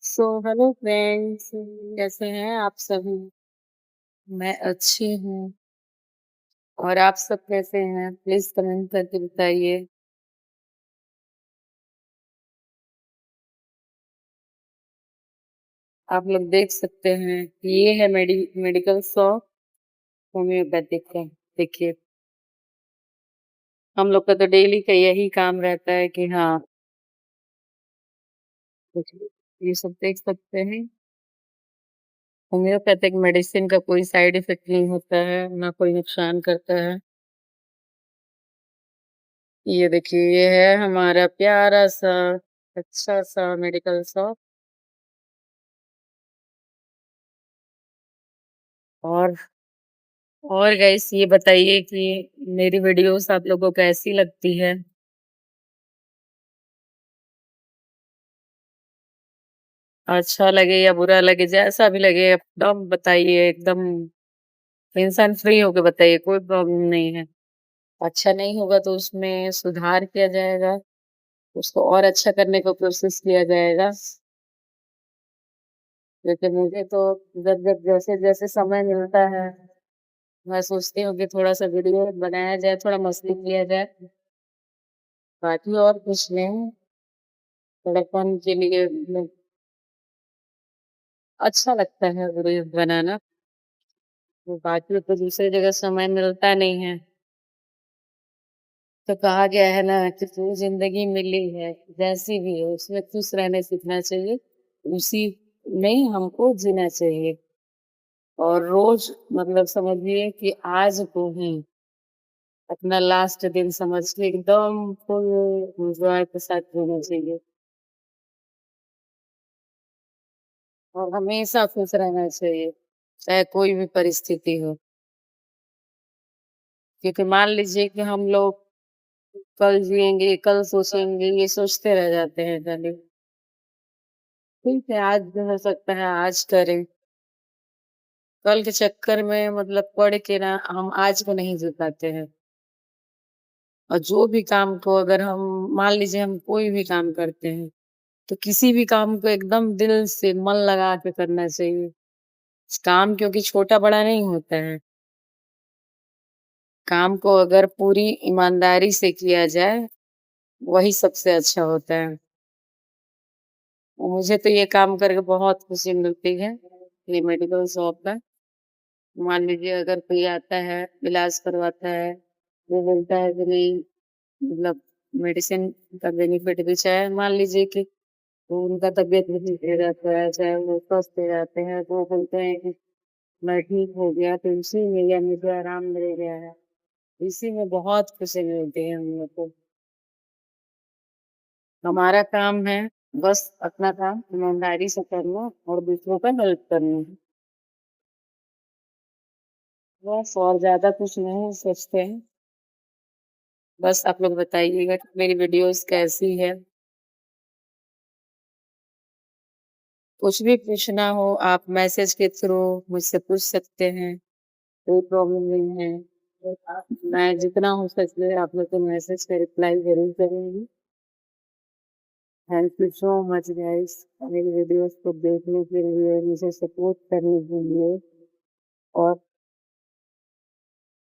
Hello friends, कैसे हैं आप सभी? मैं अच्छी हूँ। और आप सब कैसे हैं? प्लीज़ कमेंट करके बताइए। आप लोग देख सकते हैं कि ये है मेडिकल शॉप होम्योपैथिक का। देखिए, हम लोग का तो डेली का यही काम रहता है कि हाँ, देखिए, ये सब देख सकते हैं। होम्योपैथिक मेडिसिन का कोई साइड इफ़ेक्ट नहीं होता है, ना कोई नुकसान करता है। ये देखिए, ये है हमारा प्यारा-सा, अच्छा-सा मेडिकल शॉप। और और गाइस ये बताइए कि मेरी वीडियोस आप लोगों को कैसी लगती है? अच्छा लगे या बुरा लगे, जैसा भी लगे एकदम बताइए, एकदम टेंशन फ्री होके बताइए, कोई प्रॉब्लम नहीं है। अच्छा नहीं होगा तो उसमें सुधार किया जाएगा, उसको और अच्छा करने का कोशिश किया जाएगा। लेकिन मुझे तो जब-जब जैसे-जैसे समय मिलता है, मैं सोचती हूँ कि थोड़ा-सा वीडियो बनाया जाए, थोड़ा मस्ती किया जाए, बाकी और कुछ नहीं, थोड़ा फन के लिए अच्छा लगता है वीडियो बनाना। बाकी तो दूसरी जगह समय मिलता नहीं है। तो कहा गया है ना कि जो ज़िंदगी मिली है, जैसी भी हो उसमें खुश रहना सीखना चाहिए, उसी में हमको जीना चाहिए। और रोज़ मतलब समझिए कि आज को ही अपना लास्ट दिन समझ के एकदम फुल एन्जॉय के साथ जीना चाहिए और हमेशा खुश रहना चाहिए, चाहे कोई भी परिस्थिति हो। क्योंकि मान लीजिए कि हम लोग कल जिएँगे, कल सोचेंगे, ये सोचते रह जाते हैं खाली। ठीक है, आज जो हो सकता है आज करें। कल के चक्कर में मतलब पड़ के ना हम आज को नहीं जी पाते हैं। और जो भी काम को अगर हम मान लीजिए हम कोई भी काम करते हैं, तो किसी भी काम को एकदम दिल से मन लगा के करना चाहिए। काम क्योंकि छोटा-बड़ा नहीं होता है। काम को अगर पूरी ईमानदारी से किया जाए, वही सबसे अच्छा होता है। और मुझे तो ये काम करके बहुत खुशी मिलती है, ये मेडिकल शॉप का। मान लीजिए अगर कोई आता है, इलाज करवाता है, वो बोलता है कि नहीं मतलब मेडिसिन का बेनिफिट भी चाहे मान लीजिए कि वो उनका तबीयत भी ठीक हो जाता है, चाहे वो स्वस्थ हो जाते हैं, तो वो बोलते हैं कि मैं ठीक हो गया, तो इसी में या मुझे आराम मिल गया है। इसी में बहुत खुशी मिलती है हम लोग को। हमारा काम है बस अपना काम ईमानदारी से करना और दूसरों का हेल्प करना। बस और ज़्यादा कुछ नहीं सोचते हैं। बस आप लोग बताइएगा कि मेरी वीडियोज़ कैसी है? कुछ भी पूछना हो आप मैसेज के थ्रू मुझसे पूछ सकते हैं, कोई प्रॉब्लम नहीं है। मैं जितना हो सके आप लोग के मैसेज का रिप्लाई ज़रूर करूँगी। Thank you so much guys मेरी वीडियोज़ को देखने के लिए, मुझे सपोर्ट करने के लिए और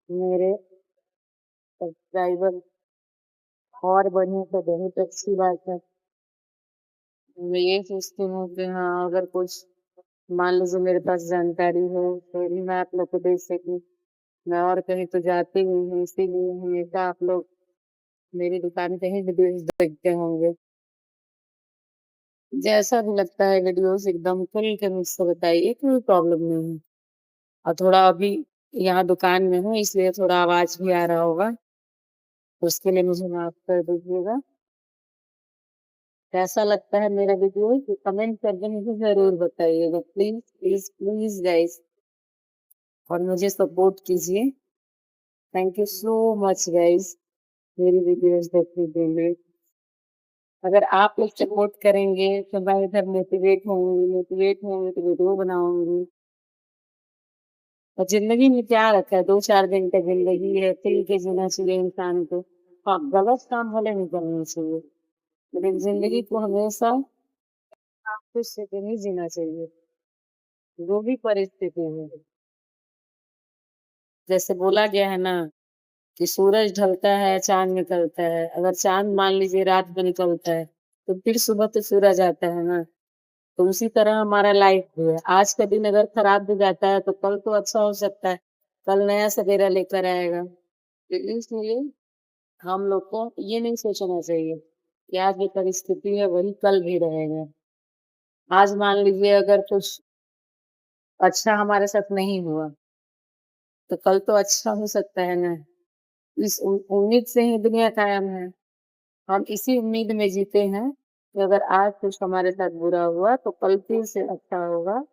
मेरे सब्सक्राइबर और बढ़े तो बहुत अच्छी बात है। मैं ये सोचती हूँ कि हाँ, अगर कुछ मान लीजिए मेरे पास जानकारी हो, तो भी मैं आप लोग को दे सकूँ। मैं और कहीं तो जाती ही हूँ, इसीलिए हमेशा आप लोग मेरी दुकान पे ही वीडियोज़ देखते होंगे। जैसा भी लगता है वीडियोज़ एकदम खुल के मुझसे बताइए, कोई प्रॉब्लम नहीं है। और थोड़ा अभी यहाँ दुकान में हूँ, इसलिए थोड़ा आवाज़ भी आ रहा होगा, उसके लिए मुझे माफ़ कर दीजिएगा। कैसा लगता है मेरा वीडियो? तो कमेंट करके मुझे ज़रूर बताइएगा। प्लीज़, प्लीज़, प्लीज़ गाइज़ और मुझे सपोर्ट कीजिए। Thank you so much guys मेरी वीडियोज़ देखने के लिए। अगर आप लोग सपोर्ट करेंगे तो मैं इधर मोटिवेट होंगी तो वीडियो बनाऊँगी। और ज़िंदगी में क्या रखा है 2-4 दिन का ज़िंदगी है, खिल के जीना चाहिए इंसान को। हाँ, गलत काम भले नहीं करना चाहिए, लेकिन ज़िंदगी को हमेशा खुश होकर नहीं जीना चाहिए, जो भी परिस्थिति हो। जैसे बोला गया है ना कि सूरज ढलता है, चाँद निकलता है। अगर चाँद मान लीजिए रात में निकलता है, तो फिर सुबह तो सूरज आता है ना। तो उसी तरह हमारा लाइफ भी है। आज का दिन अगर खराब भी जाता है, तो कल तो अच्छा हो सकता है। कल नया सवेरा लेकर आएगा। तो इसलिए हम लोग को ये नहीं सोचना चाहिए कि आज की परिस्थिति है, वही कल भी रहेगा। आज मान लीजिए अगर कुछ अच्छा हमारे साथ नहीं हुआ, तो कल तो अच्छा हो सकता है ना। इस उम्मीद से ही दुनिया कायम है। हम इसी उम्मीद में जीते हैं कि अगर आज कुछ हमारे साथ बुरा हुआ तो कल फिर से अच्छा होगा।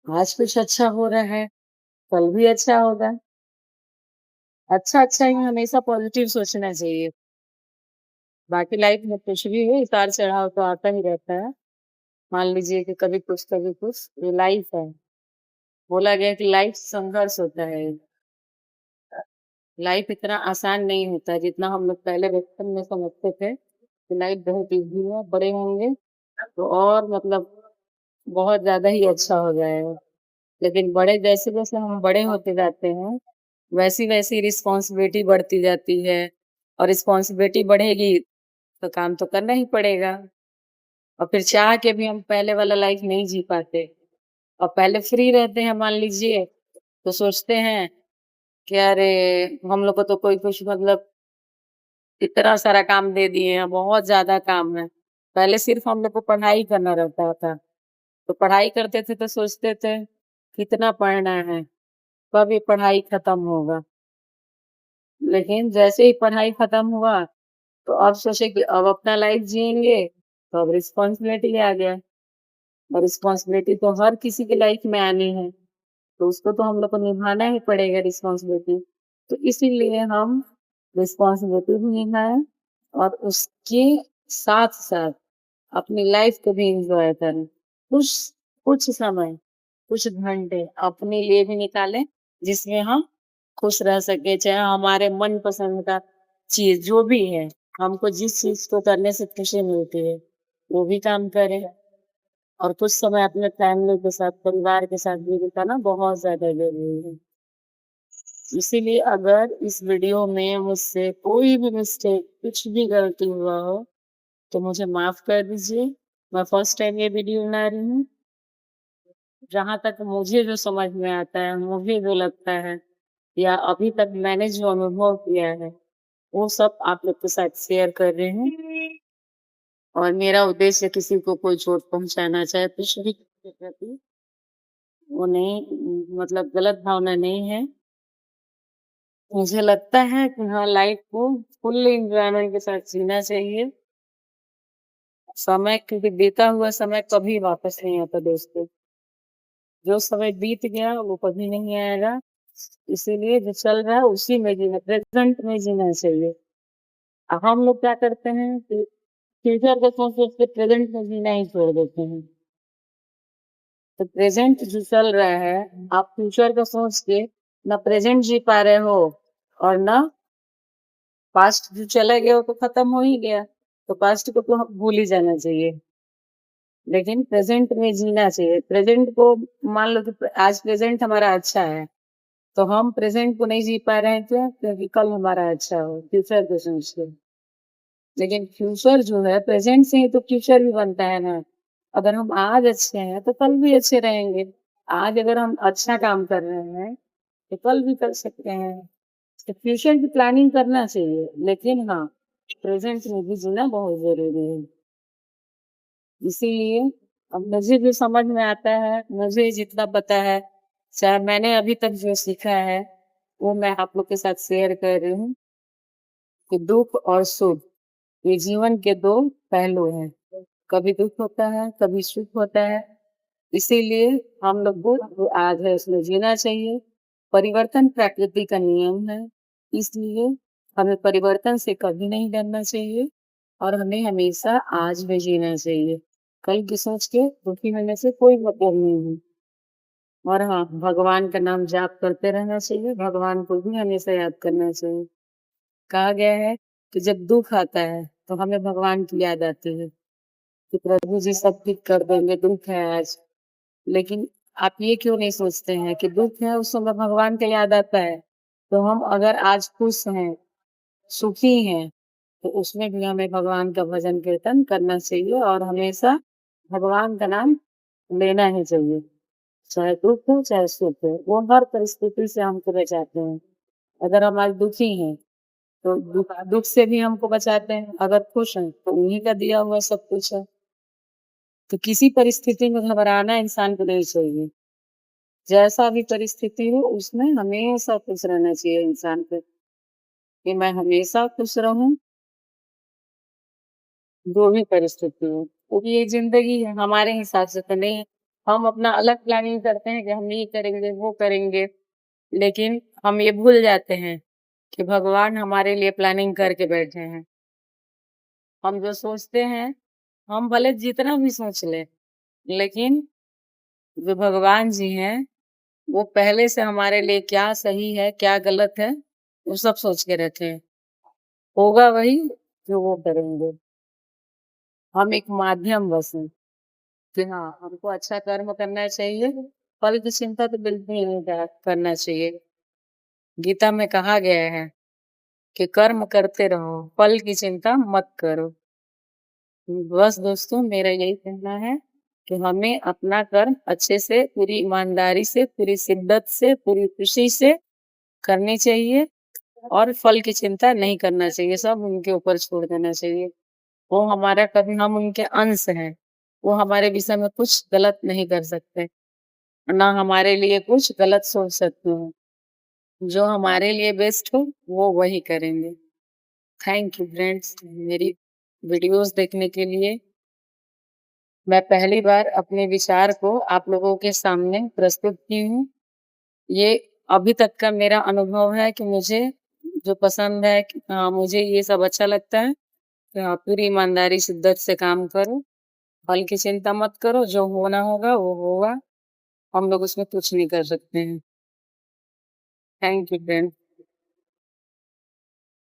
आज कुछ अच्छा हो रहा है, कल भी अच्छा होगा। अच्छा-अच्छा ही हमेशा पॉज़िटिव सोचना चाहिए। बाकी लाइफ़ में कुछ भी हो, उतार-चढ़ाव तो आता ही रहता है। मान लीजिए कि कभी कुछ, ये लाइफ़ है। बोला गया है कि लाइफ़ संघर्ष होता है। लाइफ़ इतना आसान नहीं होता है जितना हम लोग पहले बचपन में समझते थे कि लाइफ़ बहुत ईज़ी है, बड़े होंगे तो और मतलब बहुत ज़्यादा ही अच्छा हो जाएगा। लेकिन बड़े जैसे-जैसे हम बड़े होते जाते हैं, वैसी-वैसी रिस्पॉन्सिबिलिटी बढ़ती जाती है और रिस्पॉन्सिबिलिटी बढ़ेगी तो काम तो करना ही पड़ेगा और फिर चाह के भी हम पहले वाला लाइफ़ नहीं जी पाते और पहले फ्री रहते हैं मान लीजिए, तो सोचते हैं कि अरे! हम लोग को तो कोई कुछ मतलब इतना सारा काम दे दिए हैं, बहुत ज़्यादा काम है। पहले सिर्फ़ हम लोग को पढ़ाई करना रहता था, तो पढ़ाई करते थे तो सोचते थे, कितना पढ़ना है, कब ये पढ़ाई खत्म होगा। लेकिन जैसे ही पढ़ाई खत्म हुआ, तो अब सोचे कि अब अपना लाइफ़ जिएँगे, तो अब रिस्पॉन्सिबिलिटी आ गया और रिस्पॉन्सिबिलिटी तो हर किसी की लाइफ़ में आनी है, तो उसको तो हम लोग को निभाना ही पड़ेगा रिस्पॉन्सिबिलिटी। तो इसीलिए हम रिस्पॉन्सिबिलिटी भी निभाएँ और उसके साथ-साथ अपनी लाइफ़ को भी एन्जॉय करें। कुछ कुछ समय, कुछ घंटे अपने लिए भी निकालें, जिसमें हम खुश रह सकें, चाहे हमारे मनपसंद का चीज़ जो भी है, हमको जिस चीज़ को करने से खुशी मिलती है, वो भी काम करें और कुछ समय अपने फैमिली के साथ, परिवार के साथ भी बिताना बहुत ज़्यादा ज़रूरी है। इसीलिए अगर इस वीडियो में मुझसे कोई भी मिस्टेक, कुछ भी गलती हुआ हो, तो मुझे माफ़ कर दीजिए। मैं फर्स्ट टाइम ये वीडियो बना रही हूँ। जहाँ तक मुझे जो समझ में आता है, मुझे जो लगता है या अभी तक मैंने जो अनुभव किया है, वो सब आप लोग के साथ शेयर कर रही हूँ और मेरा उद्देश्य किसी को कोई चोट पहुँचाना चाहे कुछ भी के प्रति वो नहीं मतलब गलत भावना नहीं है। मुझे लगता है कि हाँ, लाइफ़ को फुल एन्जॉयमेंट के साथ जीना चाहिए। समय क्योंकि बीता हुआ समय कभी वापस नहीं आता दोस्तों। जो समय बीत गया वो कभी नहीं आएगा। इसीलिए जो चल रहा है उसी में जीना, प्रेज़ेंट में जीना चाहिए। हम लोग क्या करते हैं कि फ्यूचर को सोच-सोच के प्रेज़ेंट में जीना ही छोड़ देते हैं। तो प्रेज़ेंट जो चल रहा है, आप फ्यूचर का सोच के ना प्रेज़ेंट जी पा रहे हो और ना पास्ट जो चला गया वो तो खत्म हो ही गया। तो पास्ट को तो भूल ही जाना चाहिए। लेकिन प्रेज़ेंट में जीना चाहिए। प्रेज़ेंट को मान लो कि आज प्रेज़ेंट हमारा अच्छा है, तो हम प्रेज़ेंट को नहीं जी पा रहे हैं क्यों? क्योंकि कल हमारा अच्छा हो, फ्यूचर को सोच के। लेकिन फ्यूचर जो है प्रेज़ेंट से ही तो फ्यूचर भी बनता है ना। अगर हम आज अच्छे हैं, तो कल भी अच्छे रहेंगे। आज अगर हम अच्छा काम कर रहे हैं, तो कल भी कर सकते हैं। तो फ्यूचर की प्लानिंग करना चाहिए, लेकिन हाँ, प्रेज़ेंट में भी जीना बहुत ज़रूरी है। इसीलिए अब मुझे जो समझ में आता है, मुझे जितना पता है, चाहे मैंने अभी तक जो सीखा है, वो मैं आप लोग के साथ शेयर कर रही हूँ कि दुःख और सुख, ये जीवन के 2 पहलू हैं। कभी दुःख होता है, कभी सुख होता है। इसीलिए हम लोग को जो आज है उसमें जीना चाहिए। परिवर्तन प्रकृति का नियम है, इसलिए हमें परिवर्तन से कभी नहीं डरना चाहिए और हमें हमेशा आज में जीना चाहिए। कल की सोच के दुखी होने से कोई मतलब नहीं है। और हाँ, भगवान का नाम जाप करते रहना चाहिए, भगवान को भी हमेशा याद करना चाहिए। कहा गया है कि जब दुःख आता है, तो हमें भगवान की याद आती है। कि प्रभु जी सब ठीक कर देंगे, दुःख है आज। लेकिन आप ये क्यों नहीं सोचते हैं कि दुःख है उस समय भगवान का याद आता है। तो हम अगर आज खुश हैं, सुखी हैं, तो उसमें भी हमें भगवान का भजन कीर्तन करना चाहिए और हमेशा भगवान का नाम लेना ही चाहिए। चाहे दुःख हो, चाहे सुख हो, वो हर परिस्थिति से हमको बचाते हैं। अगर हम आज दुखी हैं, तो दुःख दुःख से भी हमको बचाते हैं, अगर खुश हैं, तो उन्हीं का दिया हुआ सब कुछ है। तो किसी परिस्थिति में घबराना इंसान को नहीं चाहिए। जैसा भी परिस्थिति हो, उसमें हमेशा खुश रहना चाहिए इंसान को, कि मैं हमेशा खुश रहूँ, जो भी परिस्थिति हो। क्योंकि ये ज़िंदगी है, हमारे हिसाब से तो नहीं है। हम अपना अलग प्लानिंग करते हैं कि हम ये करेंगे, वो करेंगे, लेकिन हम ये भूल जाते हैं कि भगवान हमारे लिए प्लानिंग करके बैठे हैं। हम जो सोचते हैं, हम भले जितना भी सोच लें, लेकिन जो भगवान जी हैं, वो पहले से हमारे लिए क्या सही है, क्या गलत है, वो सब सोच के रखे हैं। होगा वही जो वो करेंगे। हम एक माध्यम बस हैं कि हाँ, हमको अच्छा कर्म करना चाहिए, फल की चिंता तो बिल्कुल नहीं करना चाहिए। गीता में कहा गया है कि कर्म करते रहो, फल की चिंता मत करो। बस दोस्तों मेरा यही कहना है कि हमें अपना कर्म अच्छे से, पूरी ईमानदारी से, पूरी शिद्दत से, पूरी खुशी से करनी चाहिए और फल की चिंता नहीं करना चाहिए, सब उनके ऊपर छोड़ देना चाहिए। वो हमारा कभी हम उनके अंश हैं, वो हमारे विषय में कुछ गलत नहीं कर सकते, ना हमारे लिए कुछ गलत सोच सकते हैं। जो हमारे लिए बेस्ट हो, वो वही करेंगे। थैंक यू फ्रेंड्स मेरी वीडियोज़ देखने के लिए। मैं पहली बार अपने विचार को आप लोगों के सामने प्रस्तुत की हूँ। ये अभी तक का मेरा अनुभव है कि मुझे जो पसंद है कि मुझे ये सब अच्छा लगता है कि पूरी ईमानदारी शिद्दत से काम करो, फल की चिंता मत करो, जो होना होगा वो होगा, हम लोग उसमें कुछ नहीं कर सकते हैं। Thank you friend.